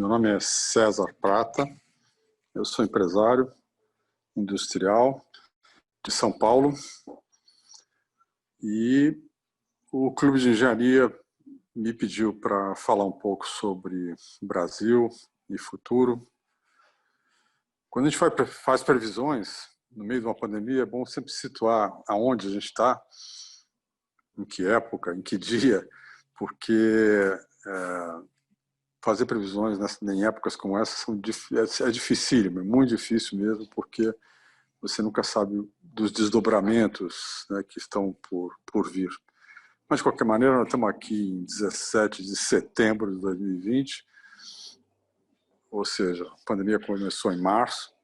Meu nome é César Prata, eu sou empresário industrial de São Paulo e o Clube de Engenharia me pediu para falar um pouco sobre Brasil e futuro. Quando a gente faz previsões no meio de uma pandemia, é bom sempre situar aonde a gente está, em que época, em que dia, porque fazer previsões em épocas como essa é dificílimo, é muito difícil mesmo, porque você nunca sabe dos desdobramentos, né, que estão por vir. Mas, de qualquer maneira, nós estamos aqui em 17 de setembro de 2020, ou seja, a pandemia começou em março.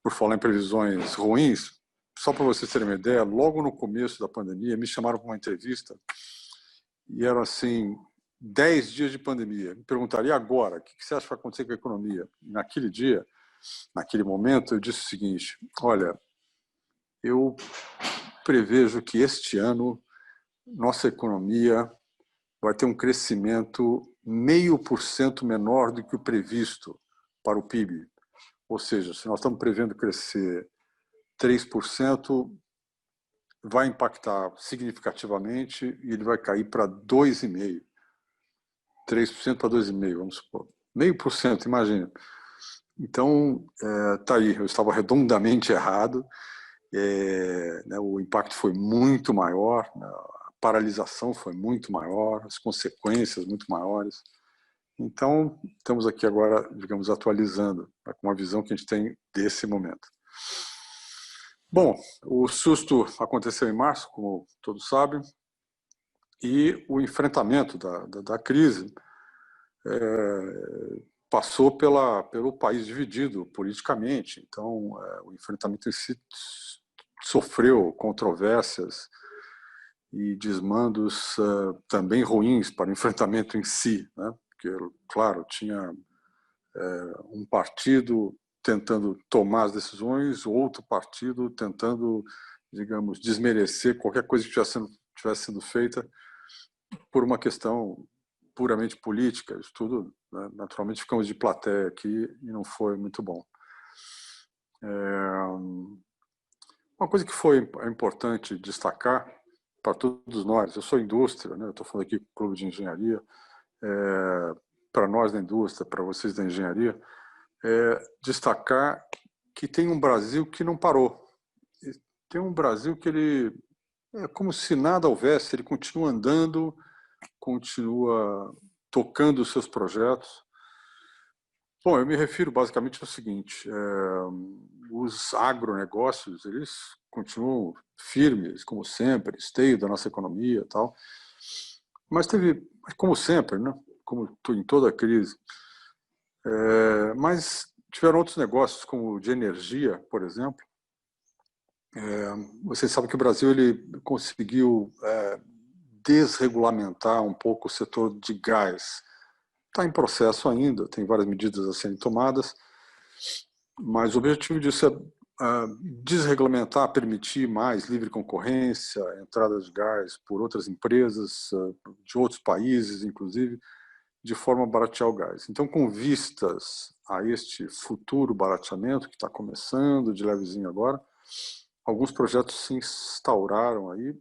Por falar em previsões ruins, só para vocês terem uma ideia, logo no começo da pandemia, me chamaram para uma entrevista e eram assim 10 dias de pandemia. Me perguntaria agora, o que você acha que vai acontecer com a economia? Naquele dia, naquele momento, eu disse o seguinte: olha, eu prevejo que este ano nossa economia vai ter um crescimento 0,5% menor do que o previsto para o PIB. Ou seja, se nós estamos prevendo crescer 3%, vai impactar significativamente e ele vai cair para 2,5%. 3% para 2,5%, vamos supor. 0,5%, imagina. Então, tá aí, eu estava redondamente errado. Né, o impacto foi muito maior, a paralisação foi muito maior, as consequências muito maiores. Então, estamos aqui agora, digamos, atualizando, né, com uma visão que a gente tem desse momento. Bom, o susto aconteceu em março, como todos sabem, e o enfrentamento da crise passou pelo país dividido politicamente. Então, o enfrentamento em si sofreu controvérsias e desmandos também ruins para o enfrentamento em si, né? Porque, claro, tinha um partido tentando tomar as decisões, outro partido tentando, digamos, desmerecer qualquer coisa que tivesse sido feita por uma questão puramente política. Isso tudo, né, naturalmente, ficamos de plateia aqui e não foi muito bom. Uma coisa que foi importante destacar para todos nós, eu sou indústria, né, eu estou falando aqui com o Clube de Engenharia, para nós da indústria, para vocês da engenharia, destacar que tem um Brasil que não parou. Tem um Brasil que ele é como se nada houvesse, ele continua andando, continua tocando os seus projetos. Bom, eu me refiro basicamente ao seguinte: os agronegócios, eles continuam firmes, como sempre, esteio da nossa economia e tal. Mas teve, como sempre, né? Como em toda a crise, mas tiveram outros negócios, como o de energia, por exemplo. Vocês sabem que o Brasil ele conseguiu desregulamentar um pouco o setor de gás. Está em processo ainda, tem várias medidas a serem tomadas, mas o objetivo disso é desregulamentar, permitir mais livre concorrência, entrada de gás por outras empresas, de outros países, inclusive, de forma a baratear o gás. Então, com vistas a este futuro barateamento, que está começando de levezinho agora, alguns projetos se instauraram aí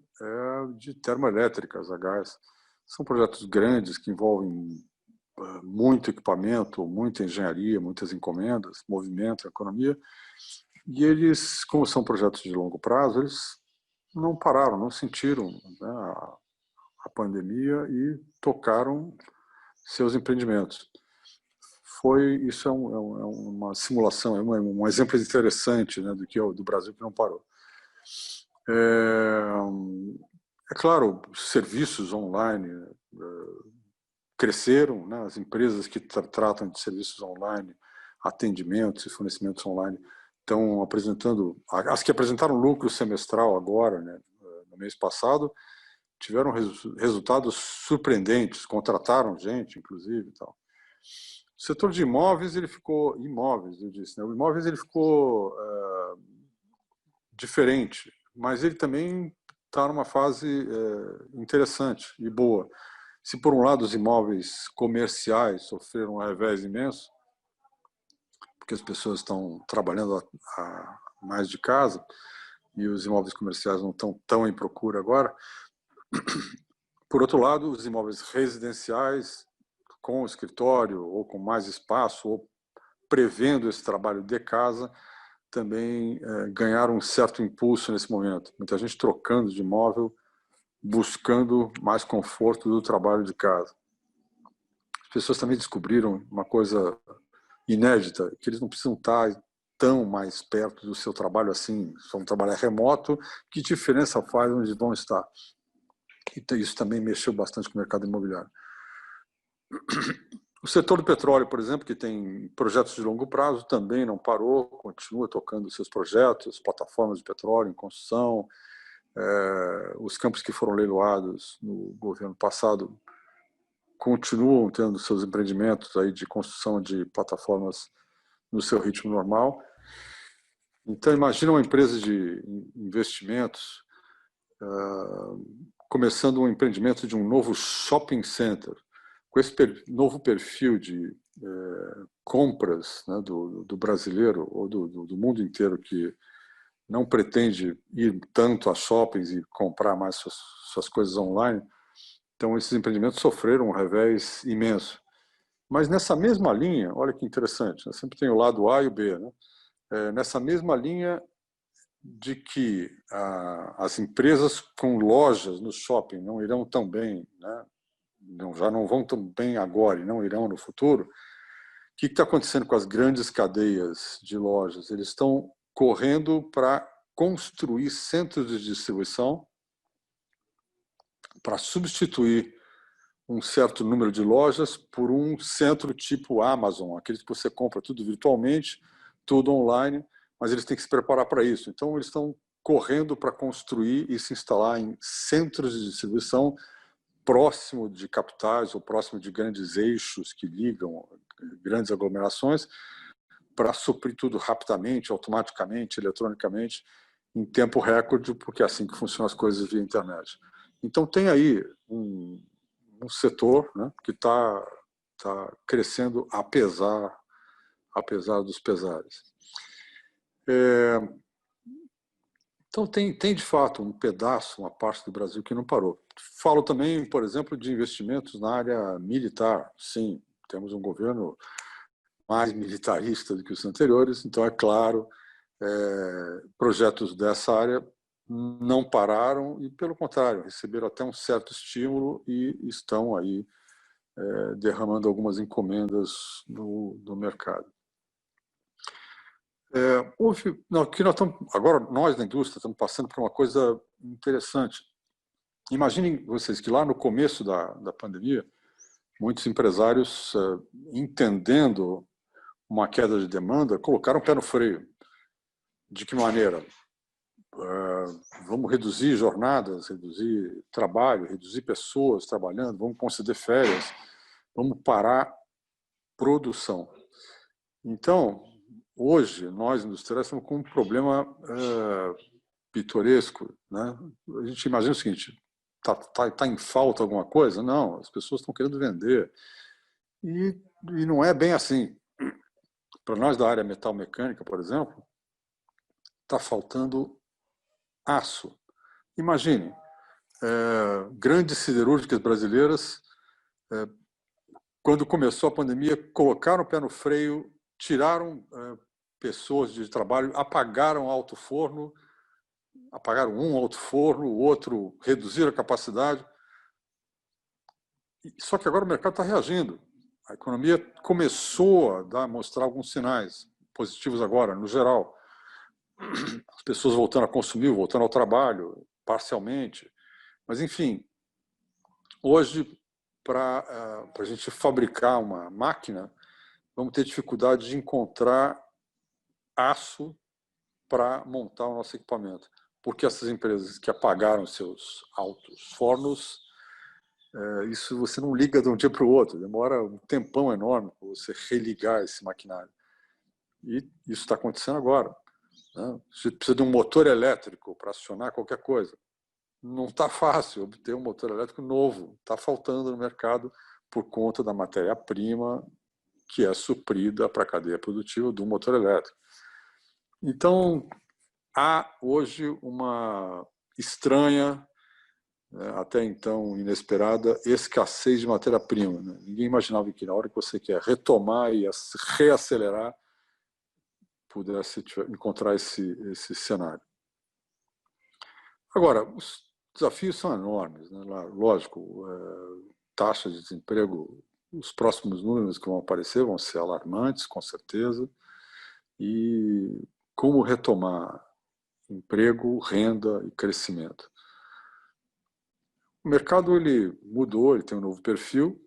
de termoelétricas a gás. São projetos grandes que envolvem muito equipamento, muita engenharia, muitas encomendas, movimento, economia, e eles, como são projetos de longo prazo, eles não pararam, não sentiram, né, a pandemia e tocaram seus empreendimentos. Isso é uma simulação, um exemplo interessante, né, do Brasil que não parou. É claro, serviços online cresceram, né? As empresas que tratam de serviços online, atendimentos e fornecimentos online, estão apresentando, as que apresentaram lucro semestral agora, né, no mês passado, tiveram resultados surpreendentes, contrataram gente, inclusive, e tal. O setor de imóveis, eu disse, né? O imóveis ele ficou diferente, mas ele também está numa fase interessante e boa. Se, por um lado, os imóveis comerciais sofreram um revés imenso, porque as pessoas estão trabalhando mais de casa e os imóveis comerciais não estão tão em procura agora, por outro lado, os imóveis residenciais, com escritório ou com mais espaço, ou prevendo esse trabalho de casa, também ganharam um certo impulso nesse momento. Muita gente trocando de imóvel, buscando mais conforto do trabalho de casa. As pessoas também descobriram uma coisa inédita, que eles não precisam estar tão mais perto do seu trabalho assim, se vão trabalhar remoto, que diferença faz onde vão estar? E isso também mexeu bastante com o mercado imobiliário. O setor do petróleo, por exemplo, que tem projetos de longo prazo, também não parou, continua tocando seus projetos, plataformas de petróleo em construção, os campos que foram leiloados no governo passado continuam tendo seus empreendimentos aí de construção de plataformas no seu ritmo normal. Então, imagina uma empresa de investimentos começando um empreendimento de um novo shopping center, com esse novo perfil de compras, né, do brasileiro ou do mundo inteiro, que não pretende ir tanto a shoppings e comprar mais suas coisas online. Então, esses empreendimentos sofreram um revés imenso. Mas nessa mesma linha, olha que interessante, né? Sempre tem o lado A e o B, né? Nessa mesma linha de que as empresas com lojas no shopping não irão tão bem, né? Já não vão tão bem agora e não irão no futuro. O que está acontecendo com as grandes cadeias de lojas? Eles estão correndo para construir centros de distribuição para substituir um certo número de lojas por um centro tipo Amazon, aqueles que você compra tudo virtualmente, tudo online, mas eles têm que se preparar para isso. Então, eles estão correndo para construir e se instalar em centros de distribuição próximo de capitais ou próximo de grandes eixos que ligam grandes aglomerações, para suprir tudo rapidamente, automaticamente, eletronicamente, em tempo recorde, porque é assim que funcionam as coisas via internet. Então, tem aí um setor, né, que está crescendo apesar dos pesares. Então, tem de fato um pedaço, uma parte do Brasil que não parou. Falo também, por exemplo, de investimentos na área militar. Sim, temos um governo mais militarista do que os anteriores, então, é claro, projetos dessa área não pararam e, pelo contrário, receberam até um certo estímulo e estão aí derramando algumas encomendas no mercado. Agora nós da indústria estamos passando por uma coisa interessante. Imaginem vocês que lá no começo da pandemia, muitos empresários, entendendo uma queda de demanda, colocaram o pé no freio. De que maneira? Vamos reduzir jornadas, reduzir trabalho, reduzir pessoas trabalhando, vamos conceder férias, vamos parar produção. Então, hoje, nós industriais estamos com um problema pitoresco, né? A gente imagina o seguinte: tá em falta alguma coisa? Não, as pessoas estão querendo vender. E não é bem assim. Para nós da área metal-mecânica, por exemplo, está faltando aço. Imagine, grandes siderúrgicas brasileiras, quando começou a pandemia, colocaram o pé no freio, tiraram pessoas de trabalho, apagaram alto forno, apagaram um alto forno, o outro reduziram a capacidade. Só que agora o mercado está reagindo. A economia começou a mostrar alguns sinais positivos agora, no geral. As pessoas voltando a consumir, voltando ao trabalho, parcialmente. Mas, enfim, hoje, para a gente fabricar uma máquina, vamos ter dificuldade de encontrar aço para montar o nosso equipamento. Porque essas empresas que apagaram seus altos fornos, isso você não liga de um dia para o outro, demora um tempão enorme para você religar esse maquinário. E isso está acontecendo agora, né? Você precisa de um motor elétrico para acionar qualquer coisa. não está fácil obter um motor elétrico novo, está faltando no mercado por conta da matéria-prima que é suprida para a cadeia produtiva do motor elétrico. Então, há hoje uma estranha, até então inesperada, escassez de matéria-prima. Né? Ninguém imaginava que na hora que você quer retomar e reacelerar, pudesse encontrar esse cenário. Agora, os desafios são enormes. Né? Lógico, taxa de desemprego, os próximos números que vão aparecer vão ser alarmantes, com certeza. E como retomar emprego, renda e crescimento. O mercado ele mudou, ele tem um novo perfil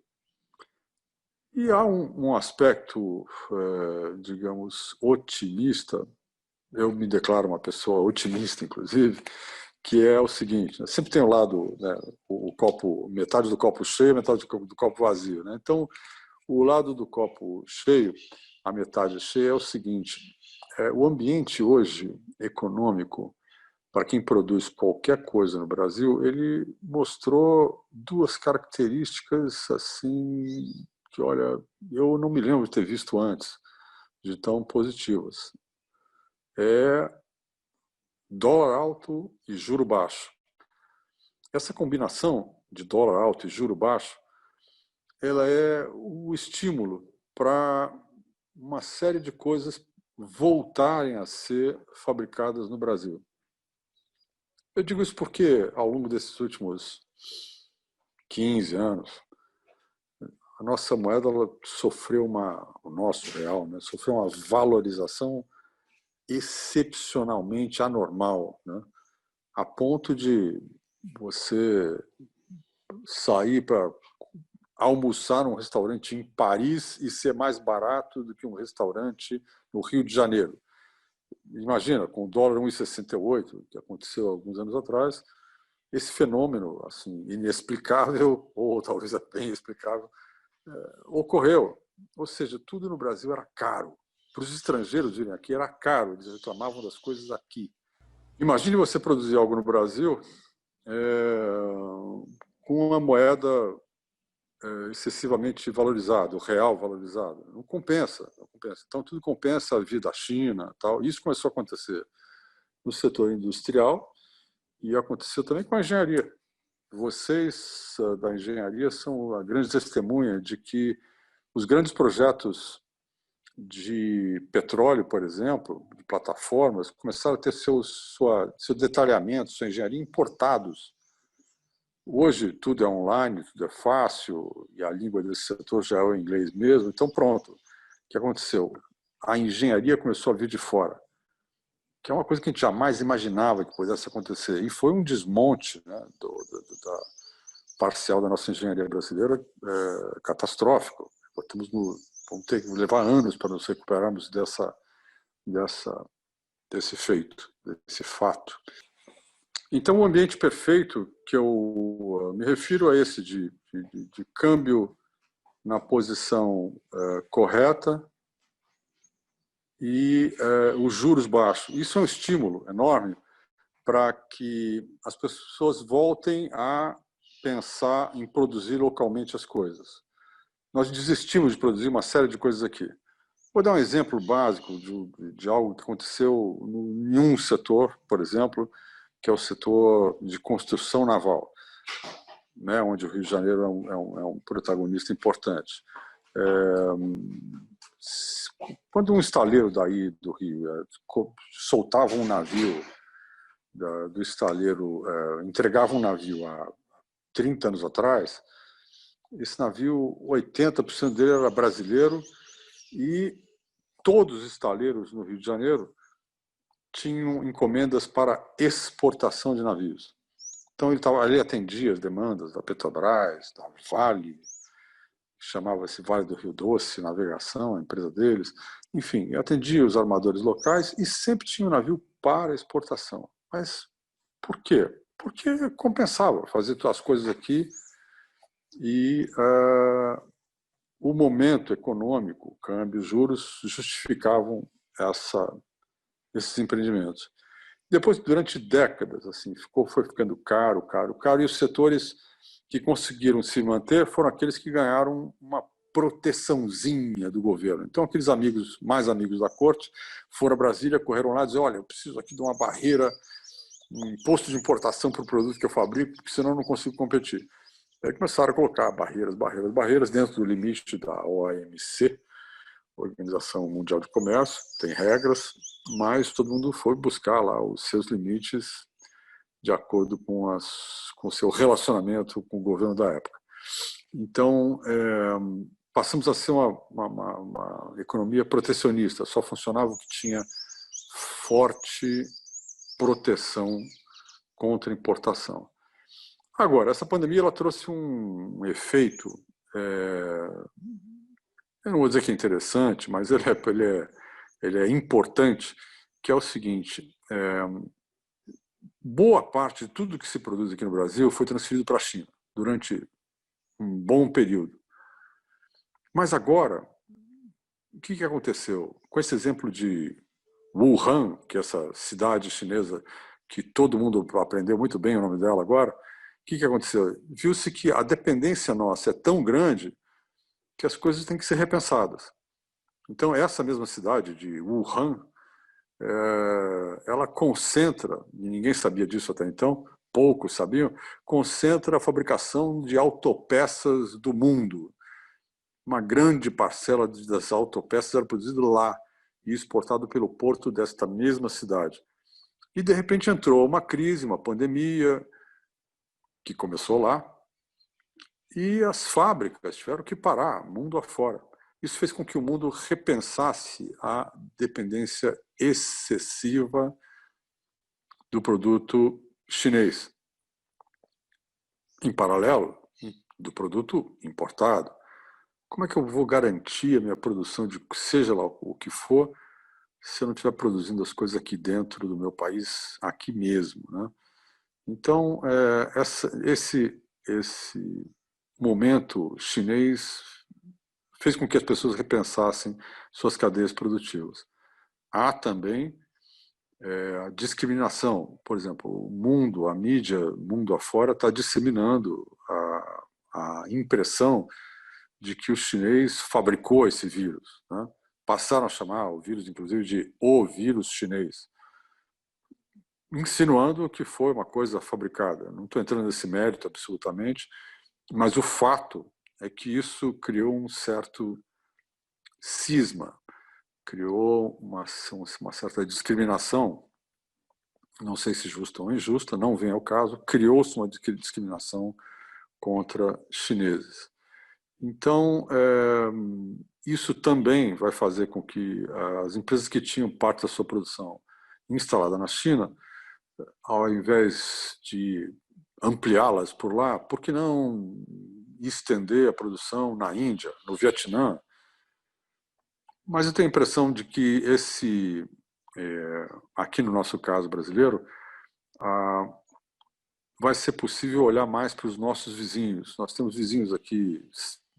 e há um aspecto, digamos, otimista. Eu me declaro uma pessoa otimista, inclusive, que é o seguinte: né? Sempre tem o lado, né, o copo, metade do copo cheio, metade do copo vazio. Né? Então, o lado do copo cheio, a metade cheia, é o seguinte: o ambiente hoje econômico para quem produz qualquer coisa no Brasil, ele mostrou duas características assim que, olha, eu não me lembro de ter visto antes, de tão positivas. É dólar alto e juro baixo. Essa combinação de dólar alto e juro baixo, ela é o estímulo para uma série de coisas voltarem a ser fabricadas no Brasil. Eu digo isso porque, ao longo desses últimos 15 anos, a nossa moeda ela sofreu o nosso real, né, sofreu uma valorização excepcionalmente anormal, né, a ponto de você sair para almoçar num restaurante em Paris e ser mais barato do que um restaurante no Rio de Janeiro. Imagina, com o dólar 1,68, que aconteceu alguns anos atrás, esse fenômeno assim inexplicável, ou talvez bem explicável, ocorreu. Ou seja, tudo no Brasil era caro. Para os estrangeiros virem aqui, era caro, eles reclamavam das coisas aqui. Imagine você produzir algo no Brasil com uma moeda excessivamente valorizada, o real valorizado. Não compensa, não compensa. Então, tudo compensa a vir da China. Tal. Isso começou a acontecer no setor industrial e aconteceu também com a engenharia. Vocês da engenharia são a grande testemunha de que os grandes projetos de petróleo, por exemplo, de plataformas, começaram a ter seu detalhamento, sua engenharia importados. Hoje tudo é online, tudo é fácil, e a língua desse setor já é o inglês mesmo. Então, pronto. O que aconteceu? A engenharia começou a vir de fora, que é uma coisa que a gente jamais imaginava que pudesse acontecer. E foi um desmonte, né, da parcial da nossa engenharia brasileira catastrófico. Vamos ter que levar anos para nos recuperarmos desse feito, desse fato. Então, o ambiente perfeito que eu me refiro a esse de câmbio na posição correta e os juros baixos. Isso é um estímulo enorme para que as pessoas voltem a pensar em produzir localmente as coisas. Nós desistimos de produzir uma série de coisas aqui. Vou dar um exemplo básico de algo que aconteceu em um setor, por exemplo, que é o setor de construção naval, né, onde o Rio de Janeiro é um protagonista importante. Quando um estaleiro daí do Rio soltava um navio do estaleiro, entregava um navio há 30 anos atrás, esse navio, 80% dele era brasileiro e todos os estaleiros no Rio de Janeiro tinham encomendas para exportação de navios. Então ele atendia as demandas da Petrobras, da Vale, chamava-se Vale do Rio Doce, navegação, a empresa deles. Enfim, atendia os armadores locais e sempre tinha um navio para exportação. Mas por quê? Porque compensava fazer as coisas aqui e o momento econômico, o câmbio, os juros justificavam esses empreendimentos. depois, durante décadas, assim, foi ficando caro, caro, caro, e os setores que conseguiram se manter foram aqueles que ganharam uma proteçãozinha do governo. Então, aqueles amigos, mais amigos da corte, foram a Brasília, correram lá e disseram: olha, eu preciso aqui de uma barreira, um imposto de importação para o produto que eu fabrico, porque senão eu não consigo competir. Aí começaram a colocar barreiras, barreiras, barreiras dentro do limite da OMC, Organização Mundial de Comércio, tem regras, mas todo mundo foi buscar lá os seus limites de acordo com o seu relacionamento com o governo da época. Então, passamos a ser uma economia protecionista, só funcionava o que tinha forte proteção contra importação. Agora, essa pandemia ela trouxe um efeito, eu não vou dizer que é interessante, mas ele é importante, que é o seguinte: boa parte de tudo que se produz aqui no Brasil foi transferido para a China durante um bom período. Mas agora, o que aconteceu? Com esse exemplo de Wuhan, que é essa cidade chinesa que todo mundo aprendeu muito bem o nome dela agora, o que aconteceu? Viu-se que a dependência nossa é tão grande que as coisas têm que ser repensadas. Então, essa mesma cidade de Wuhan, ela concentra, e ninguém sabia disso até então, poucos sabiam, concentra a fabricação de autopeças do mundo. Uma grande parcela das autopeças era produzida lá e exportado pelo porto desta mesma cidade. E, de repente, entrou uma crise, uma pandemia, que começou lá, e as fábricas tiveram que parar, mundo afora. Isso fez com que o mundo repensasse a dependência excessiva do produto chinês. Em paralelo, do produto importado. Como é que eu vou garantir a minha produção de seja lá o que for, se eu não estiver produzindo as coisas aqui dentro do meu país, aqui mesmo, né? Então, esse momento chinês fez com que as pessoas repensassem suas cadeias produtivas. Há também a discriminação. Por exemplo, o mundo, a mídia, mundo afora, está disseminando a impressão de que o chinês fabricou esse vírus, né? Passaram a chamar o vírus, inclusive, de o vírus chinês, insinuando que foi uma coisa fabricada. Não estou entrando nesse mérito absolutamente, mas o fato é que isso criou um certo cisma, criou uma certa discriminação, não sei se justa ou injusta, não vem ao caso, criou-se uma discriminação contra chineses. Então, isso também vai fazer com que as empresas que tinham parte da sua produção instalada na China, ao invés de ampliá-las por lá, por que não estender a produção na Índia, no Vietnã? Mas eu tenho a impressão de que aqui no nosso caso brasileiro, vai ser possível olhar mais para os nossos vizinhos. Nós temos vizinhos aqui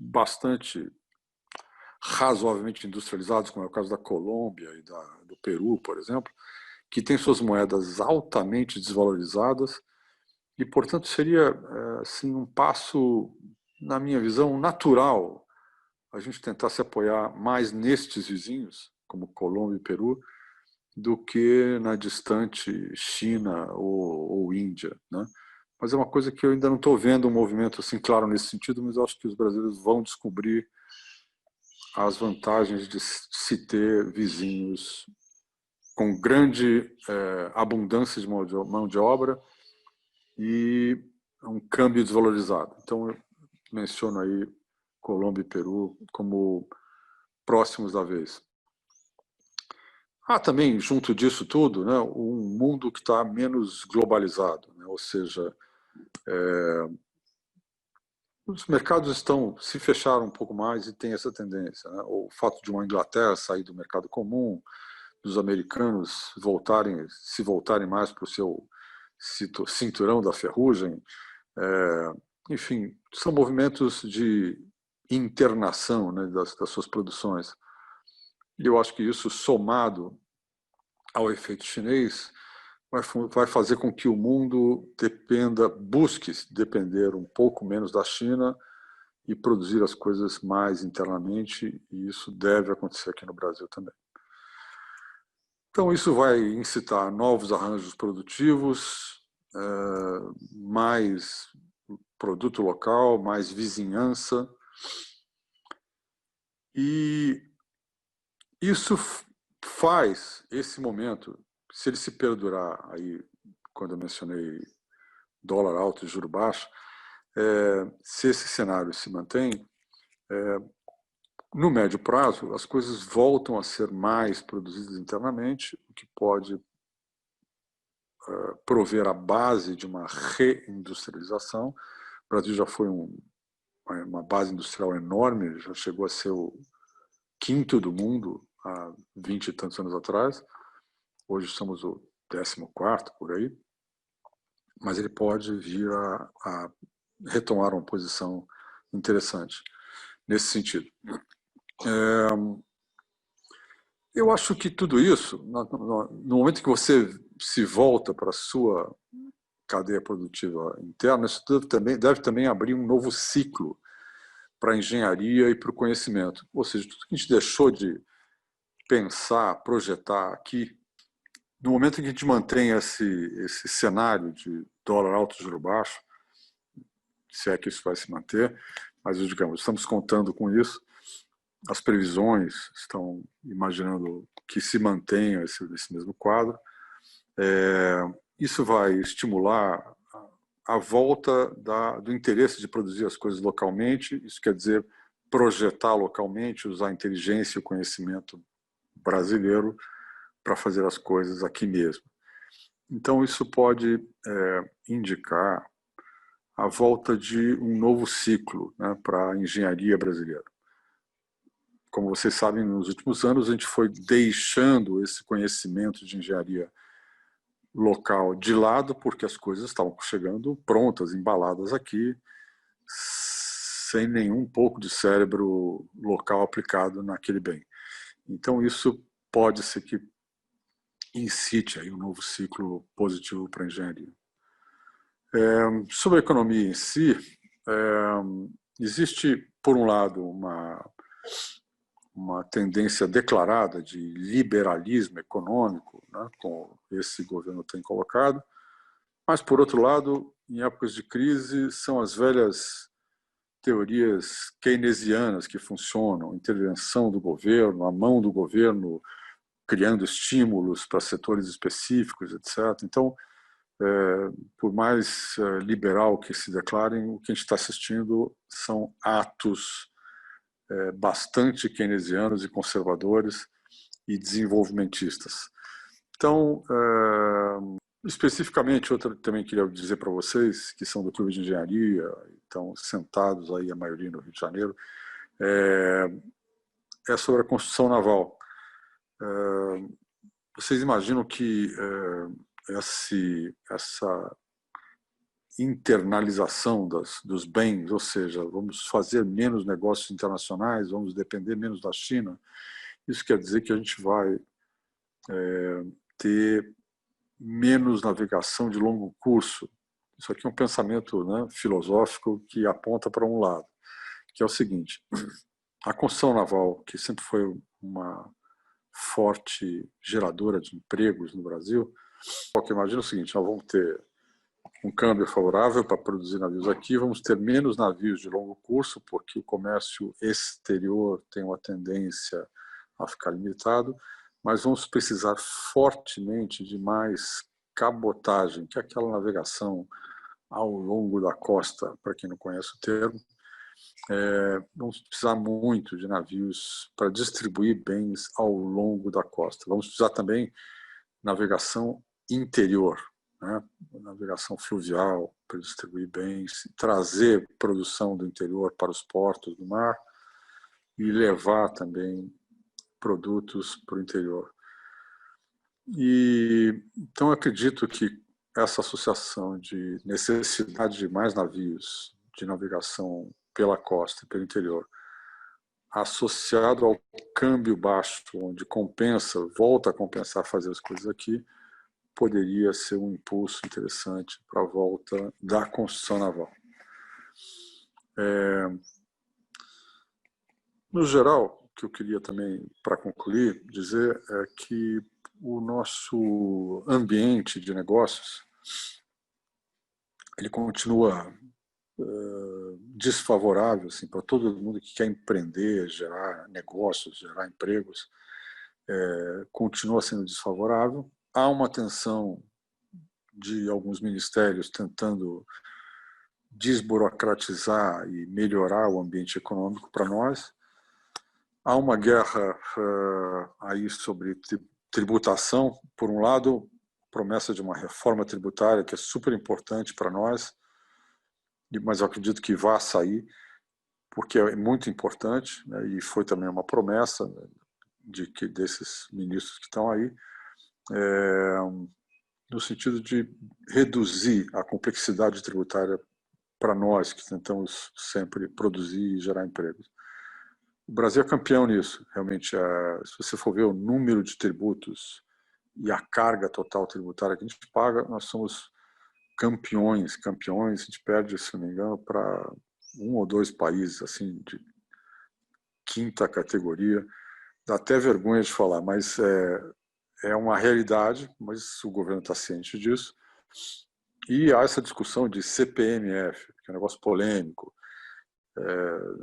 bastante razoavelmente industrializados, como é o caso da Colômbia e do Peru, por exemplo, que têm suas moedas altamente desvalorizadas e, portanto, seria assim, um passo, na minha visão, natural a gente tentar se apoiar mais nestes vizinhos, como Colômbia e Peru, do que na distante China ou Índia, né? Mas é uma coisa que eu ainda não estou vendo um movimento assim claro nesse sentido, mas eu acho que os brasileiros vão descobrir as vantagens de se ter vizinhos com grande abundância de mão de obra e um câmbio desvalorizado. Então, eu menciono aí Colômbia e Peru como próximos da vez. Há também, junto disso tudo, né, um mundo que está menos globalizado, né? Ou seja, os mercados se fecharam um pouco mais e tem essa tendência, né? O fato de uma Inglaterra sair do mercado comum, dos americanos se voltarem mais para o seu cinturão da ferrugem, enfim, são movimentos de internação, né, das suas produções. E eu acho que isso, somado ao efeito chinês, vai fazer com que o mundo busque depender um pouco menos da China e produzir as coisas mais internamente, e isso deve acontecer aqui no Brasil também. Então, isso vai incitar novos arranjos produtivos, mais produto local, mais vizinhança, e isso faz esse momento, se ele se perdurar, aí, quando eu mencionei dólar alto e juro baixo, se esse cenário se mantém, no médio prazo, as coisas voltam a ser mais produzidas internamente, o que pode prover a base de uma reindustrialização. O Brasil já foi uma base industrial enorme, já chegou a ser o quinto do mundo há 20 e tantos anos atrás. Hoje somos o 14º, por aí. Mas ele pode vir a retomar uma posição interessante nesse sentido. Eu acho que tudo isso, no momento que você se volta para a sua cadeia produtiva interna, isso deve também abrir um novo ciclo para a engenharia e para o conhecimento. Ou seja, tudo que a gente deixou de pensar, projetar aqui, no momento em que a gente mantém esse cenário de dólar alto, juro baixo, se é que isso vai se manter, mas digamos, estamos contando com isso, as previsões estão imaginando que se mantenha esse mesmo quadro. Isso vai estimular a volta do interesse de produzir as coisas localmente, isso quer dizer projetar localmente, usar a inteligência e o conhecimento brasileiro para fazer as coisas aqui mesmo. Então isso pode indicar a volta de um novo ciclo, né, para a engenharia brasileira. Como vocês sabem, nos últimos anos a gente foi deixando esse conhecimento de engenharia local de lado, porque as coisas estavam chegando prontas, embaladas aqui, sem nenhum pouco de cérebro local aplicado naquele bem. Então isso pode ser que incite aí um novo ciclo positivo para a engenharia. Sobre a economia em si, existe, por um lado, uma tendência declarada de liberalismo econômico, né, como esse governo tem colocado, mas, por outro lado, em épocas de crise, são as velhas teorias keynesianas que funcionam, intervenção do governo, a mão do governo criando estímulos para setores específicos, etc. Então, por mais liberal que se declarem, o que a gente está assistindo são atos bastante keynesianos e conservadores e desenvolvimentistas. Então, especificamente, outra que também queria dizer para vocês, que são do Clube de Engenharia, estão sentados aí a maioria no Rio de Janeiro, é sobre a construção naval. Vocês imaginam que essa internalização dos bens, ou seja, vamos fazer menos negócios internacionais, vamos depender menos da China, isso quer dizer que a gente vai ter menos navegação de longo curso. Isso aqui é um pensamento, né, filosófico que aponta para um lado, que é o seguinte: a construção naval, que sempre foi uma forte geradora de empregos no Brasil, porque imagina o seguinte: nós vamos ter um câmbio favorável para produzir navios aqui, vamos ter menos navios de longo curso, porque o comércio exterior tem uma tendência a ficar limitado, mas vamos precisar fortemente de mais cabotagem, que é aquela navegação ao longo da costa, para quem não conhece o termo. Vamos precisar muito de navios para distribuir bens ao longo da costa. Vamos precisar também de navegação interior, né? Navegação fluvial para distribuir bens, trazer produção do interior para os portos do mar e levar também produtos para o interior. Então, acredito que essa associação de necessidade de mais navios de navegação pela costa e pelo interior, associado ao câmbio baixo, onde volta a compensar fazer as coisas aqui, poderia ser um impulso interessante para a volta da construção naval. No geral, o que eu queria também, para concluir, dizer é que o nosso ambiente de negócios ele continua desfavorável assim, para todo mundo que quer empreender, gerar negócios, gerar empregos, continua sendo desfavorável. Há uma tensão de alguns ministérios tentando desburocratizar e melhorar o ambiente econômico para nós. Há uma guerra aí sobre tributação. Por um lado, promessa de uma reforma tributária que é super importante para nós, mas eu acredito que vai sair, porque é muito importante, né, e foi também uma promessa desses ministros que estão aí, no sentido de reduzir a complexidade tributária para nós que tentamos sempre produzir e gerar empregos. O Brasil é campeão nisso, realmente. Se você for ver o número de tributos e a carga total tributária que a gente paga, nós somos campeões. A gente perde, se não me engano, para 1 ou 2 países assim de quinta categoria. Dá até vergonha de falar, mas é uma realidade, mas o governo está ciente disso. E há essa discussão de CPMF, que é um negócio polêmico.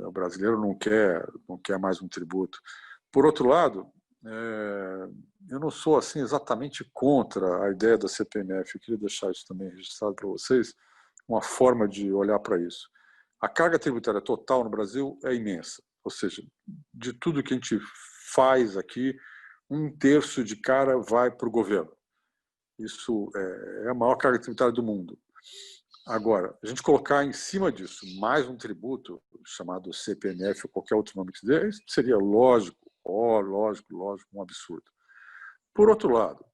O brasileiro não quer mais um tributo. Por outro lado, eu não sou assim exatamente contra a ideia da CPMF. Eu queria deixar isso também registrado para vocês, uma forma de olhar para isso. A carga tributária total no Brasil é imensa, ou seja, de tudo que a gente faz aqui, 1/3 de cara vai para o governo. Isso é a maior carga tributária do mundo. Agora, a gente colocar em cima disso mais um tributo, chamado CPMF ou qualquer outro nome que se dê, isso seria lógico, um absurdo. Por outro lado,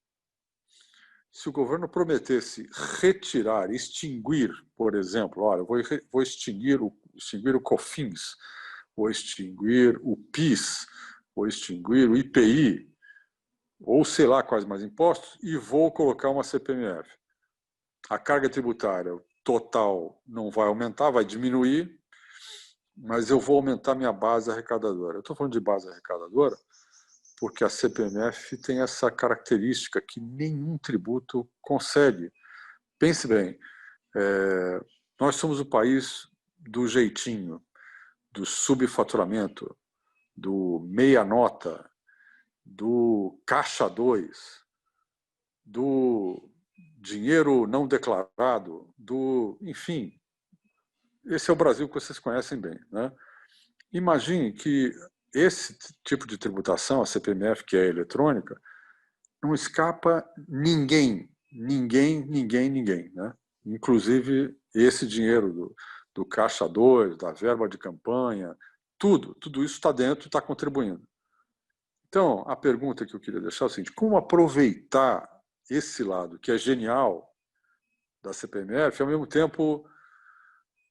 se o governo prometesse retirar, extinguir, por exemplo, olha, eu vou extinguir o COFINS, vou extinguir o PIS, vou extinguir o IPI, ou sei lá quais mais impostos, e vou colocar uma CPMF. A carga tributária total não vai aumentar, vai diminuir, mas eu vou aumentar minha base arrecadadora. Eu estou falando de base arrecadadora porque a CPMF tem essa característica que nenhum tributo consegue. Pense bem, nós somos o país do jeitinho, do subfaturamento, do meia nota, do caixa 2, do dinheiro não declarado, enfim, esse é o Brasil que vocês conhecem bem, né? Imagine que esse tipo de tributação, a CPMF, que é eletrônica, não escapa ninguém, né? Inclusive esse dinheiro do caixa 2, da verba de campanha, tudo isso está dentro e está contribuindo. Então, a pergunta que eu queria deixar é o seguinte: como aproveitar esse lado, que é genial, da CPMF, e ao mesmo tempo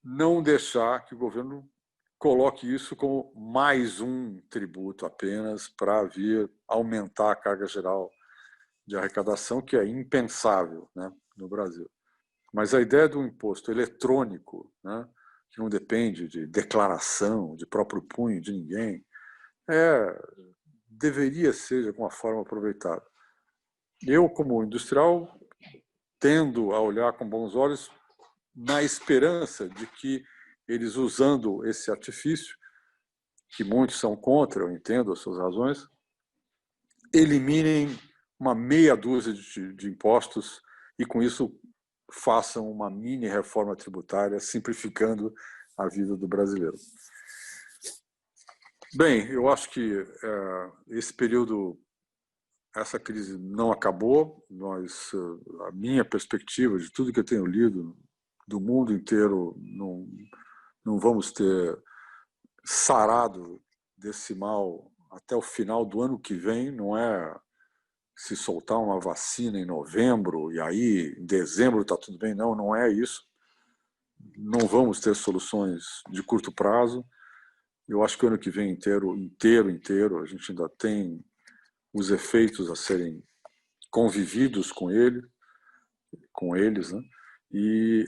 não deixar que o governo coloque isso como mais um tributo apenas para vir aumentar a carga geral de arrecadação, que é impensável, né, no Brasil. Mas a ideia do imposto eletrônico, né, que não depende de declaração, de próprio punho de ninguém, deveria ser de alguma forma aproveitado. Eu, como industrial, tendo a olhar com bons olhos na esperança de que eles, usando esse artifício, que muitos são contra, eu entendo as suas razões, eliminem uma meia dúzia de impostos e, com isso, façam uma mini reforma tributária, simplificando a vida do brasileiro. Bem, eu acho que esse período, essa crise não acabou. A minha perspectiva, de tudo que eu tenho lido, do mundo inteiro, não vamos ter sarado desse mal até o final do ano que vem. Não é se soltar uma vacina em novembro e aí em dezembro está tudo bem. Não é isso. Não vamos ter soluções de curto prazo. Eu acho que o ano que vem inteiro, a gente ainda tem os efeitos a serem convividos com ele. com eles, né? E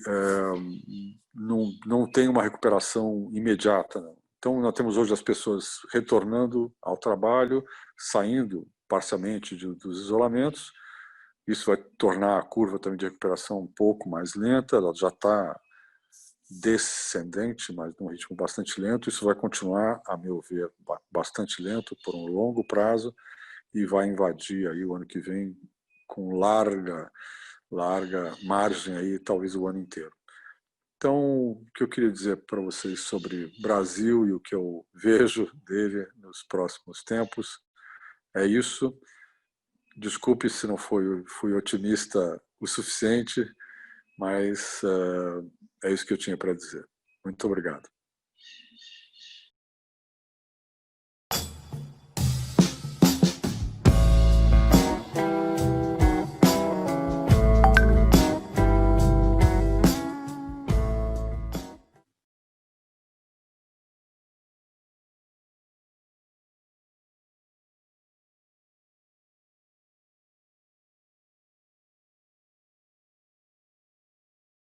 não tem uma recuperação imediata, não. Então, nós temos hoje as pessoas retornando ao trabalho, saindo parcialmente dos isolamentos. Isso vai tornar a curva também de recuperação um pouco mais lenta, ela já está descendente, mas num ritmo bastante lento. Isso vai continuar, a meu ver, bastante lento por um longo prazo e vai invadir aí o ano que vem com larga margem aí, talvez o ano inteiro. Então, o que eu queria dizer para vocês sobre Brasil e o que eu vejo dele nos próximos tempos é isso. Desculpe se não fui otimista o suficiente, mas é isso que eu tinha para dizer. Muito obrigado.